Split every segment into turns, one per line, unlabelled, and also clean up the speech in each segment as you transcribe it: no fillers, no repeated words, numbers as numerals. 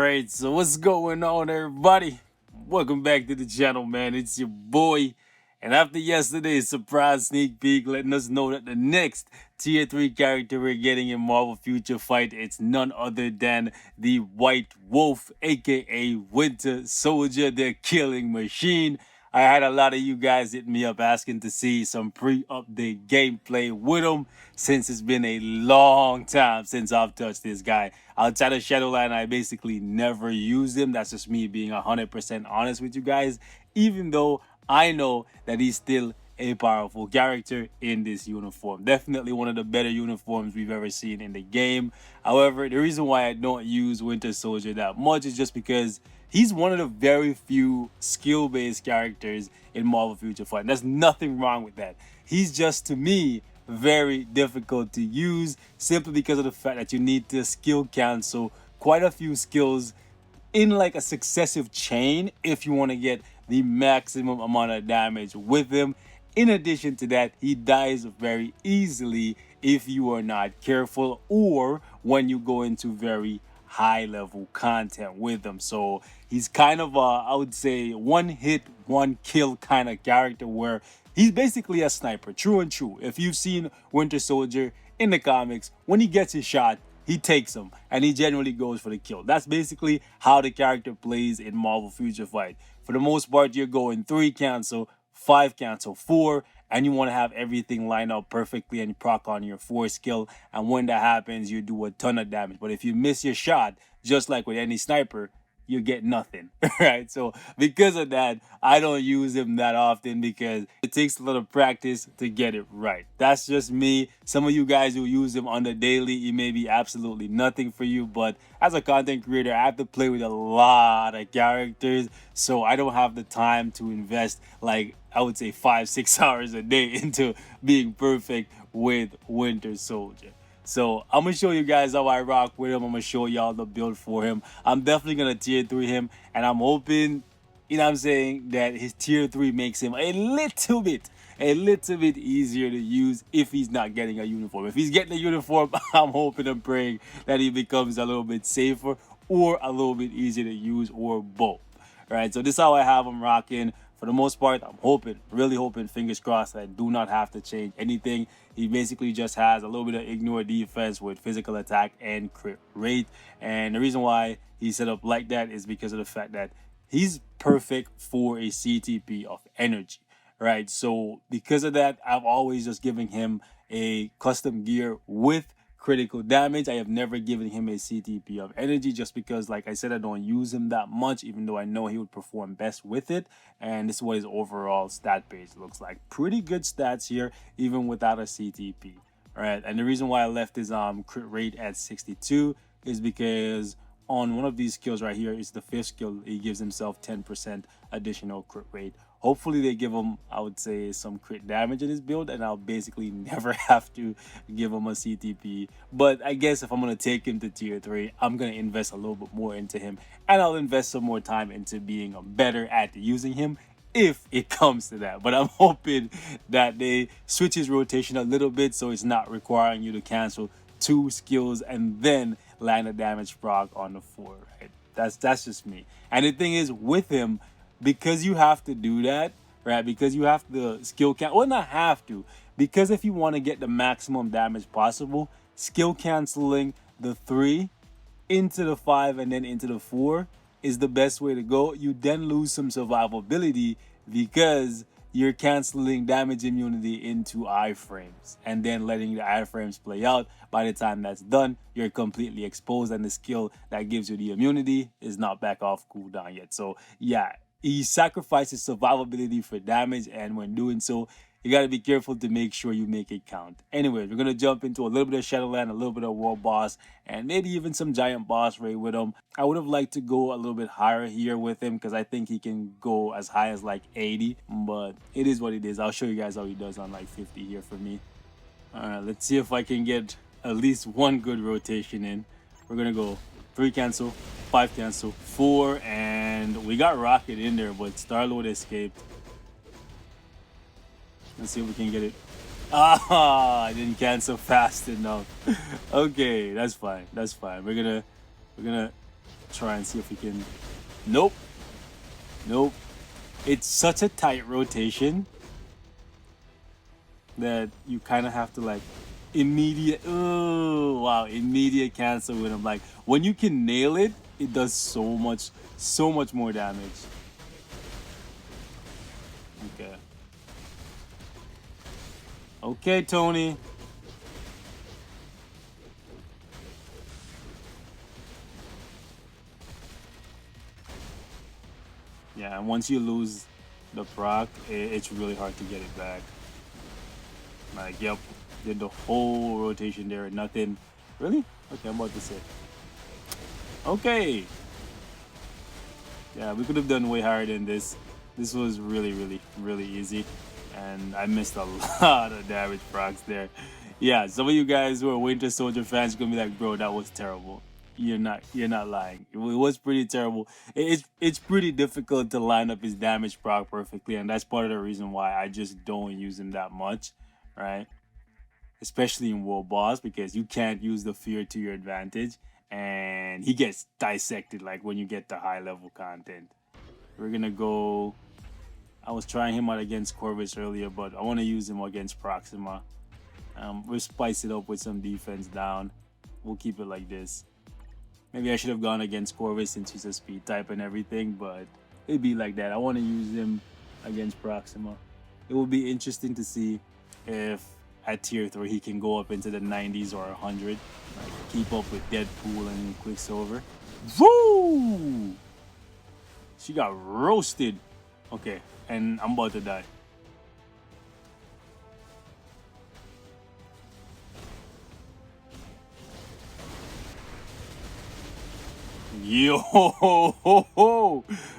Alright, so what's going on, everybody? Welcome back to the channel, man. It's your boy. And after yesterday's surprise sneak peek letting us know that the next tier 3 character we're getting in Marvel Future Fight, it's none other than the White Wolf, aka Winter Soldier, the killing machine. I had a lot of you guys hit me up asking to see some pre-update gameplay with him, since it's been a long time since I've touched this guy. Outside of Shadowline, I basically never used him. That's just me being 100% honest with you guys, even though I know that he's still a powerful character in this uniform. Definitely one of the better uniforms we've ever seen in the game. However, the reason why I don't use Winter Soldier that much is just because he's one of the very few skill-based characters in Marvel Future Fight. And there's nothing wrong with that. He's just, to me, very difficult to use simply because of the fact that you need to skill cancel quite a few skills in like a successive chain if you want to get the maximum amount of damage with him. In addition to that, he dies very easily if you are not careful or when you go into very high level content with him. So he's kind of I would say one hit, one kill kind of character where he's basically a sniper, true and true. If you've seen Winter Soldier in the comics, when he gets his shot, he takes them and he generally goes for the kill. That's basically how the character plays in Marvel Future Fight. For the most part, you're going 3 cancel, 5 cancel, 4, and you want to have everything lined up perfectly and proc on your 4 skill. And when that happens, you do a ton of damage. But if you miss your shot, just like with any sniper, you get nothing, right? So because of that, I don't use him that often because it takes a lot of practice to get it right. That's just me. Some of you guys who use him on the daily, it may be absolutely nothing for you, but as a content creator, I have to play with a lot of characters, so I don't have the time to invest like I would say 5-6 hours a day into being perfect with Winter Soldier. So I'm going to show you guys how I rock with him. I'm going to show y'all the build for him. I'm definitely going to tier 3 him. And I'm hoping, you know what I'm saying, that his tier 3 makes him a little bit easier to use if he's not getting a uniform. If he's getting a uniform, I'm hoping and praying that he becomes a little bit safer or a little bit easier to use, or both. All right, so this is how I have him rocking. For the most part, I'm hoping, really hoping, fingers crossed, that I do not have to change anything. He basically just has a little bit of ignore defense with physical attack and crit rate. And the reason why he's set up like that is because of the fact that he's perfect for a CTP of energy, right? So because of that, I've always just given him a custom gear with critical damage. I have never given him a CTP of energy just because, like I said, I don't use him that much, even though I know he would perform best with it. And this is what his overall stat page looks like. Pretty good stats here, even without a CTP. All right, and the reason why I left his crit rate at 62 is because on one of these skills right here, is the 5th skill, he gives himself 10% additional crit rate. Hopefully they give him, I would say, some crit damage in his build, and I'll basically never have to give him a CTP. But I guess if I'm going to take him to tier 3, I'm going to invest a little bit more into him, and I'll invest some more time into being better at using him if it comes to that. But I'm hoping that they switch his rotation a little bit so it's not requiring you to cancel 2 skills and then land a damage proc on the 4, right? That's just me. And the thing is, with him, because you have to do that, right? Because you have to skill cancel, well, not have to, because if you want to get the maximum damage possible, skill canceling the 3 into the 5 and then into the 4 is the best way to go. You then lose some survivability because you're canceling damage immunity into iframes and then letting the iframes play out. By the time that's done, you're completely exposed, and the skill that gives you the immunity is not back off cooldown yet. So yeah, he sacrifices survivability for damage, and when doing so, you got to be careful to make sure you make it count. Anyway, we're going to jump into a little bit of Shadowland, a little bit of World Boss, and maybe even some Giant Boss raid with him. I would have liked to go a little bit higher here with him because I think he can go as high as like 80, but it is what it is. I'll show you guys how he does on like 50 here for me. All right, let's see if I can get at least one good rotation in. We're going to go 3 cancel, 5 cancel, 4, and we got Rocket in there, but Star-Lord escaped. Let's see if we can get it. I didn't cancel fast enough. Okay, that's fine. That's fine. We're gonna Try and see if we can. Nope. Nope. It's such a tight rotation that you kind of have to like immediate. Oh wow! Immediate cancel with him. Like when you can nail it, it does so much more damage. Okay. Okay, Tony. Yeah, and once you lose the proc, it's really hard to get it back. Like, yep, did the whole rotation there, nothing. Really? Okay, I'm about to say. Okay. Yeah, we could have done way higher than this. This was really easy. And I missed a lot of damage procs there. Yeah, some of you guys who are Winter Soldier fans are gonna be like, bro, that was terrible. You're not lying. It was pretty terrible. It's pretty difficult to line up his damage proc perfectly, and that's part of the reason why I just don't use him that much, right? Especially in World Boss, because you can't use the fear to your advantage, and he gets dissected like when you get the high level content. We're gonna go. I was trying him out against Corvus earlier, but I want to use him against Proxima. We'll spice it up with some defense down. We'll keep it like this. Maybe I should have gone against Corvus since he's a speed type and everything, but it'd be like that. I want to use him against Proxima. It will be interesting to see if at tier 3 he can go up into the 90s or 100. Like keep up with Deadpool and Quicksilver. Woo! She got roasted. Okay, and I'm about to die. Yo,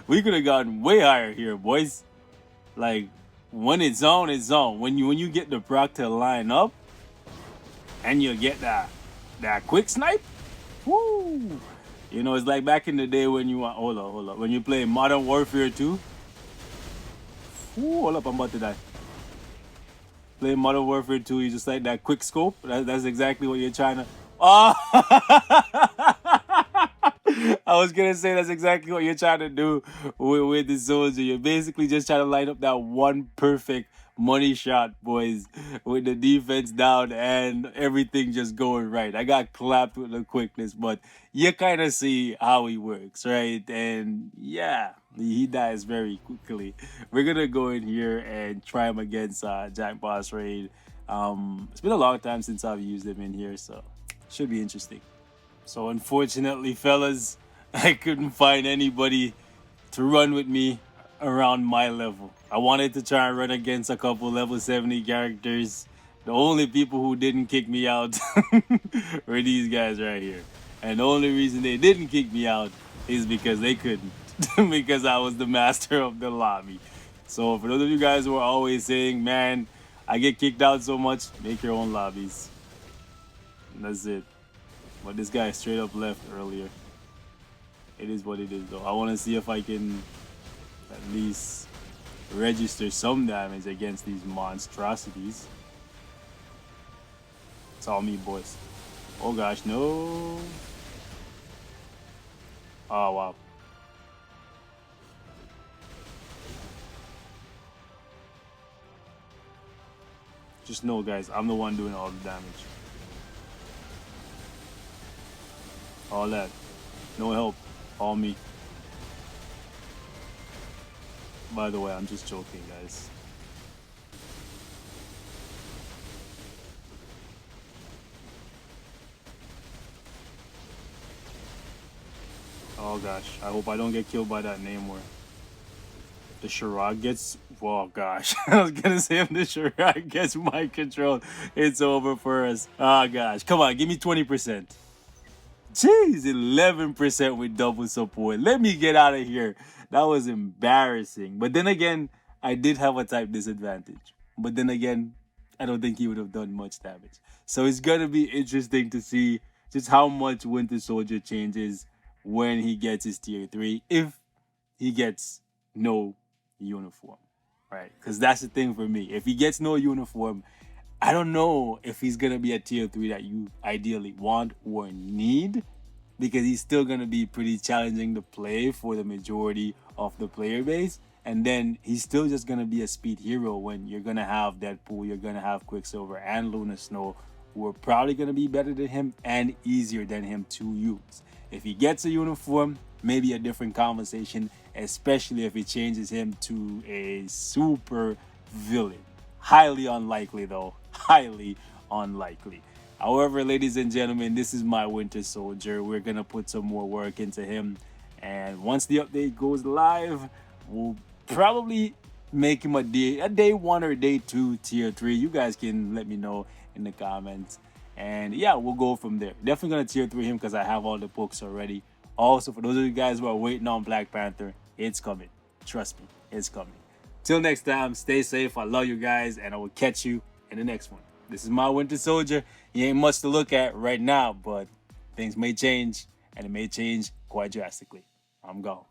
we could have gotten way higher here, boys. Like when it's on, it's on. When you get the proc to line up, and you get that quick snipe, woo! You know, it's like back in the day when you want. Hold up. When you play Modern Warfare 2. Ooh, hold up, I'm about to die. Play Modern Warfare 2, you just like that quick scope. That's exactly what you're trying to. Oh! I was gonna say that's exactly what you're trying to do with the soldier. You're basically just trying to line up that one perfect money shot, boys, with the defense down and everything just going right. I got clapped with the quickness, but you kind of see how he works, right? And yeah, he dies very quickly. We're gonna go in here and try him against Jack Boss Raid. It's been a long time since I've used him in here, so should be interesting. So unfortunately, fellas, I couldn't find anybody to run with me around my level. I wanted to try and run against a couple level 70 characters. The only people who didn't kick me out were these guys right here. And the only reason they didn't kick me out is because they couldn't. Because I was the master of the lobby. So for those of you guys who are always saying, man, I get kicked out so much, make your own lobbies. And that's it. But this guy straight up left earlier. It is what it is though. I want to see if I can at least register some damage against these monstrosities. It's all me, boys. Oh gosh, no. Oh wow. Just know, guys, I'm the one doing all the damage. All that. No help. All me. By the way, I'm just joking, guys. Oh gosh, I hope I don't get killed by that Namor. The Shirag gets... Oh gosh, I was gonna say if the Shirag gets mind control, it's over for us. Oh gosh, come on, give me 20%. Jeez, 11% with double support. Let me get out of here. That was embarrassing. But then again, I did have a type disadvantage. But then again, I don't think he would have done much damage. So it's gonna be interesting to see just how much Winter Soldier changes when he gets his tier 3, if he gets no uniform, right? Because that's the thing for me. If he gets no uniform, I don't know if he's gonna be a tier 3 that you ideally want or need. because he's still going to be pretty challenging to play for the majority of the player base. And then he's still just going to be a speed hero when you're going to have Deadpool, you're going to have Quicksilver and Luna Snow, who are probably going to be better than him and easier than him to use. If he gets a uniform, maybe a different conversation, especially if he changes him to a super villain. Highly unlikely though, highly unlikely. However, ladies and gentlemen, this is my Winter Soldier. We're gonna put some more work into him, and once the update goes live, we'll probably make him a day 1 or day 2 tier 3. You guys can let me know in the comments, and yeah, we'll go from there. Definitely gonna tier 3 him because I have all the books already. Also, for those of you guys who are waiting on Black Panther, it's coming. Trust me, it's coming. Till next time, stay safe. I love you guys, and I will catch you in the next one. This is my Winter Soldier. He ain't much to look at right now, but things may change, and it may change quite drastically. I'm gone.